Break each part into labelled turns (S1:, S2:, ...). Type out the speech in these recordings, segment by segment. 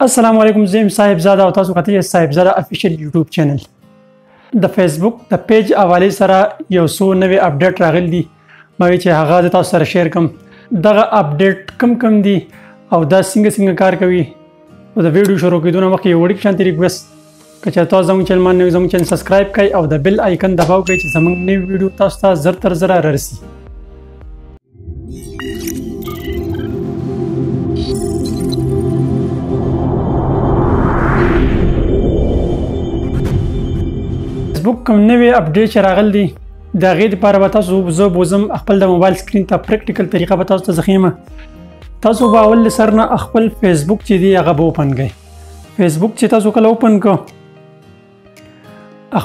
S1: السلام علیکم زم صاحبزاده او تاسو کته صاحبزاده افیشل یوټیوب چینل د فیسبوک د پیج حواله سره یو څو نوې اپډیټ راغلي دي ما چې هغه تاسو سره شیر کوم دغه اپډیټ کم دي او دا څنګه کار کوي او د ویډیو شروع کیدو مخکې یو وړ شانتي ریکوست کچا تاسو زموږ چینل باندې زموږ چینل سبسکرایب کړئ او د بیل آیکن دباو کړئ چې زموږ نوې ویډیو تاسو ته زر تر زر رارسي فیسبوک کوم نوې اپډیټ چې راغلي دي د هغې دپاره به تاسو زه بوزم خپل د موبایل سکرین ته پریکټیکل طریقه به تاسو ته زه ښیم تاسو به اول له سر نه خپل فیسبوک چې دی هغه به اوپن کړئ فیسبوک چې تاسو کله اوپن کړو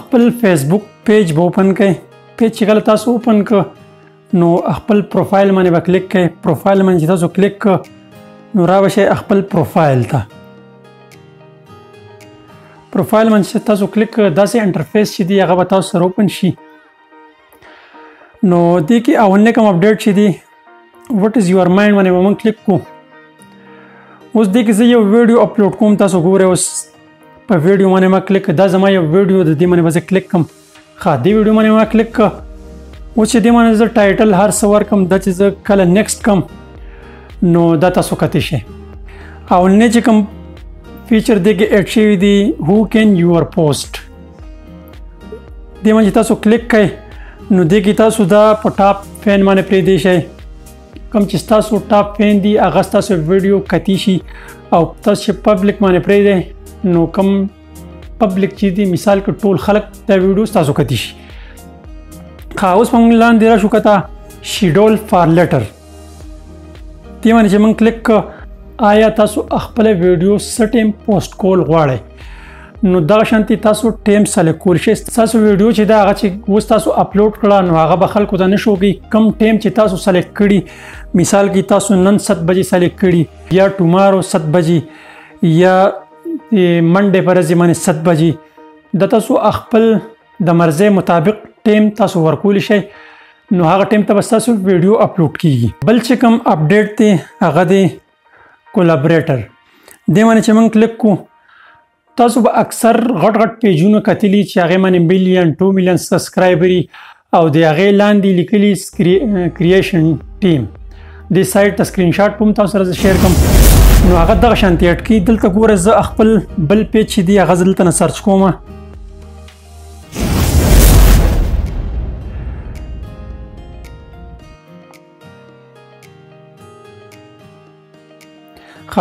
S1: خپل فیسبوک پیج به اوپن کړئ پیج چې کله تاسو اوپن کړو نو خپل پروفایل باندې به کلیک کړئ پروفایل باندې چې تاسو کلیک کړو نو را به شئ خپل پروفایل ته پروفایل باندې تاسو کلیک داسې انټرفیس چې دی هغه به تاسو سره اوپن شي نو دې کې اولنی کوم اپډیټ چې دی وټ از یور مایند باندې به موږ کلیک کوو اوس دې کې زه یو ویډیو اپلوډ کوم تاسو ګورئ اوس په ویډیو باندې ما کلیک دا زما یو ویډیو د دې باندې به زه کلیک کوم ښه دې ویډیو باندې ما کلیک کړه اوس چې دې باندې زه ټایټل هر څه ورکړم دا چې زه کله نیکسټ کوم نو دا تاسو کتی شئ اولنی چې کوم فیچر دی کې اډ شوی دی هو کین یور پوسټ دې باندې تاسو کلیک کړئ نو دې کې تاسو دا په ټاپ فین باندې پرېږدی شئ کوم چې ستاسو ټاپ فین دی هغه ستاسو ویډیو کتی شي او تاسو چې پبلک باندې پرېږدئ نو کوم پبلک چې دی مثال کې ټول خلک دا ویډیو ستاسو کتی شي ښه اوس موږ لاندې راشو کته شیډول فار لیټر دې باندې چې موږ کلیک کړو آیا تاسو خپل ویډیو څه ټیم پوسټ کول غواړئ نو دغه شانتي تاسو ټیم سلیکټ کولی شئ ستاسو ویډیو چې دا هغه چې اوس تاسو اپلوډ کړه نو هغه به خلکو ته نه ښوږي کوم ټیم چې تاسو سلیکټ کړي مثال کې تاسو نن 7 بجې سلیکټ کړي یا ټومارو 7 بجې یا منډې په ورځ باندې 7 بجې د تاسو خپل د مرضۍ مطابق ټیم تاسو ورکولی شئ نو هغه ټیم ته به ستاسو ویډیو اپلوډ کیږي بل چې کوم اپډیټ دی هغه دی کولابریټر دې باندې چې موږ کلیک کوو تاسو به اکثر غټ پیجونه کتلي چې هغې باندې ملیون 2 ملیون سبسکرایبري او د هغې لاندې لیکلي کریشن ټیم دې سایټ ته سکرین شاټ په هم تاسو سره زه شیر کوم نو هغه دغه شانتې اډ کړي دلته ګوره زه خپل بل پیج چې دی هغه زه دلته نه سرچ کوم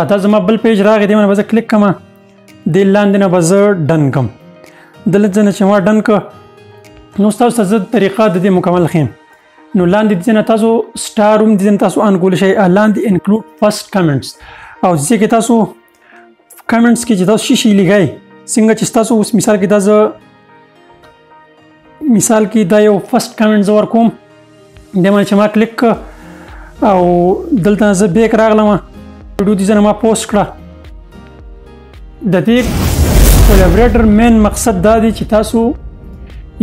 S1: دا زما بل پیج راغی دی باندې به زه کلیک کوم دې لاندې نه به زه ډن کوم دلته نه چې ما ډن کړ نو ستاسو ته زه طریقه د دې مکمل ښیم نو لاندې دې نه تاسو سټار هم دې تاسو آن کولی شئ لاندې انکلوډ فرست کمنټس او دې کې تاسو کمنټس کې چې تاسو شي لیکئ څنګه چې تاسو اوس مثال کې دا یو فرست کمنټ زه ورکوم دې باندې چې ما کلیک کړ او دلته زه بیک راغلم ویډیو دې زه ما پوسټ کړه د دې کولابریټر مین مقصد دا دی چې تاسو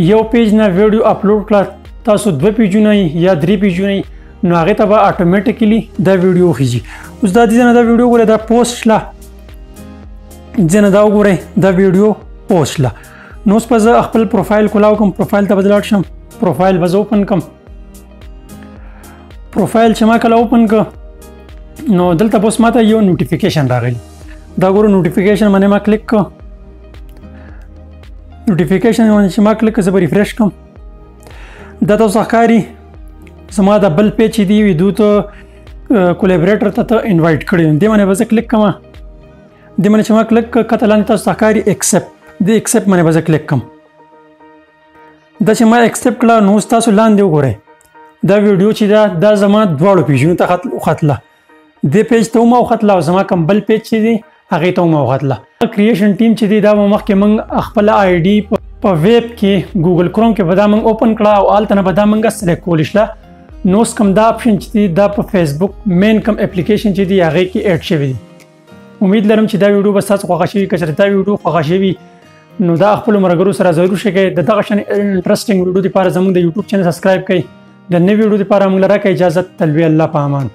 S1: یو پیج نه ویډیو اپلوډ کړه تاسو 2 پیجونه یا 3 پیجونه نو هغې ته به اټومیټیکلی دا ویډیو وخیږي اوس دا دې نه دا ویډیو ګورئ دا پوسټ شله دې نه دا وګورئ دا ویډیو پوسټ شله نو اوس به زه خپل پروفایل کولاو کوم پروفایل ته به لاړ شم پروفایل به زه اوپن کړم پروفایل چې ما کله اوپن کړ نو دلته اوس ماته یو نوټیفیکیشن راغلی دا ګورو نوټیفیکیشن باندې ما کلیک کړ نوټیفیکیشن باندې چې ما کلیک کړ زه به ریفریش کړم دا تاسو ښکاري زما د بل پیج چې دی ویډیو ته کولابریټر ته انوایټ کړی دې باندې به زه کلیک کوم دې باندې چې ما کلیک کړ کته لاندې تاسو ښکاري ایکسپټ دې ایکسپټ باندې به زه کلیک کوم دا چې ما ایکسپټ کړه نو تاسو لاندې وګورئ دا ویډیو چې دا زما دواړو پیجونو ته وختله دې پیج ته هم وختله او زما کوم بل پیج چې دی هغې ته هم وختله کریشن ټیم چې دی دا به مخکې موږ خپله آی ډي په ویب کې ګوګل کروم کې به دا موږ اوپن کړه او هلته نه به دا موږ سلیکټ کولی شله نو اوس کوم دا اپشن چې دی دا په فیسبوک مین کوم اپلیکیشن چې دی هغې کې اډ شوی دی امید لرم چې دا ویډیو به ستاسو خوښه شوي که چېرې دا ویډیو خوښه شوي نو دا خپلو ملګرو سره ضرور شئ د دغه شان انټرسټینګ ویډیو دپاره زموږ د یوټیوب چینل سبسکرایب کړئ د نوې ویډیو دپاره موږ له راکړئ اجازت تلوي الله په امان